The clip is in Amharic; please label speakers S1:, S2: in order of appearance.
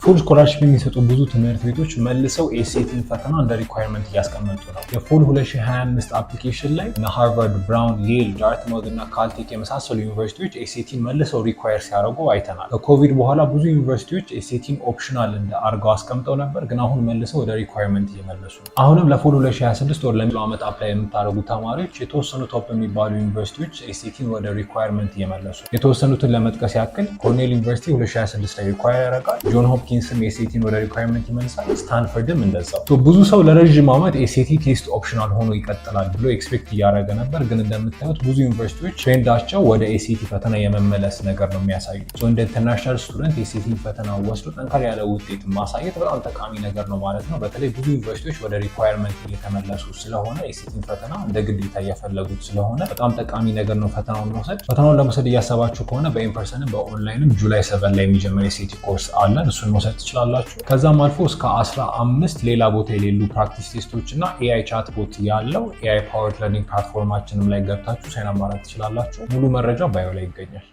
S1: ፉል ስኮላርሺፕ የሚሰጡ ብዙ ትምህርት ቤቶች መልሰው ኤስኤቲን ፈተና እንደ ሪኳየርመንት እያስቀመጡ ነው። የፎል 2025 አፕሊኬሽን ላይ ሃርቫርድ፣ ብራውን፣ ዬል፣ ዳርትማውዝ እና ካልቴክ የመሳሰሉ ዩኒቨርሲቲዎች ኤስኤቲን መልሰው ሪኳየር ሲያደርጉ አይተናል። ከኮቪድ በኋላ ብዙ ዩኒቨርሲቲዎች ኤስኤቲን ኦፕሽናል አድርገው አስቀምጠው ነበር፣ ግን አሁን መልሰው ወደ ሪኳየርመንት እየመለሱ ነው። አሁንም ለፎል 2026 ወር ለሚለው ዓመት አፕላይ የምታደርጉ ተማሪዎች የተወሰኑ ቶፕ የሚባሉ ዩኒቨርሲቲዎች ኤስኤቲን ወደ ሪኳየርመንት እየመለሱ ነው። የተወሰኑትን ለመጥቀስ ያክል ኮርኔል ዩኒቨርሲቲ 2026 ላይ ሪኳየር ያደርጋል። ጆን ሆፕኪንስም ኤስኤቲን ወደ ሪኳየርመንት ይመልሳል። ስታንፈርድም እንደዛው። ብዙ ሰው ለረዥም ዓመት ኤስኤቲ ቴስት ኦፕሽናል ሆኖ ይቀጥላል ብሎ ኤክስፔክት እያደረገ ነበር፣ ግን እንደምታዩት ብዙ ዩኒቨርሲቲዎች ትሬንዳቸው ወደ ኤስኤቲ ፈተና የመመለስ ነገር ነው የሚያሳዩ። እንደ ኢንተርናሽናል ስቱደንት ኤስኤቲ ፈተና ወስዶ ጠንካራ ያለ ውጤት ማሳየት በጣም ጠቃሚ ነገር ነው ማለት ነው። በተለይ ብዙ ዩኒቨርሲቲዎች ወደ ሪኳየርመንት እየተመለሱ ስለሆነ ኤስኤቲን ፈተና እንደ ግዴታ እየፈለጉት ስለሆነ በጣም ጠቃሚ ነገር ነው ፈተናውን መውሰድ። ፈተናውን ለመውሰድ እያሰባችሁ ከሆነ በኢንፐርሰንም በኦንላይንም ጁላይ 7 ላይ የሚጀምር ኤስኤቲ ኮርስ አለን፣ እሱን መውሰድ ትችላላችሁ። ከዛም አልፎ እስከ 15 ሌላ ቦታ የሌሉ ፕራክቲስ ቴስቶች እና ኤአይ ቻት ቦት ያለው ኤአይ ፓወርድ ለርኒንግ ፕላትፎርማችንም ላይ ገብታችሁ ሳይን አፕ ማድረግ ትችላላችሁ። ሙሉ መረጃ ባዮ ላይ ይገኛል።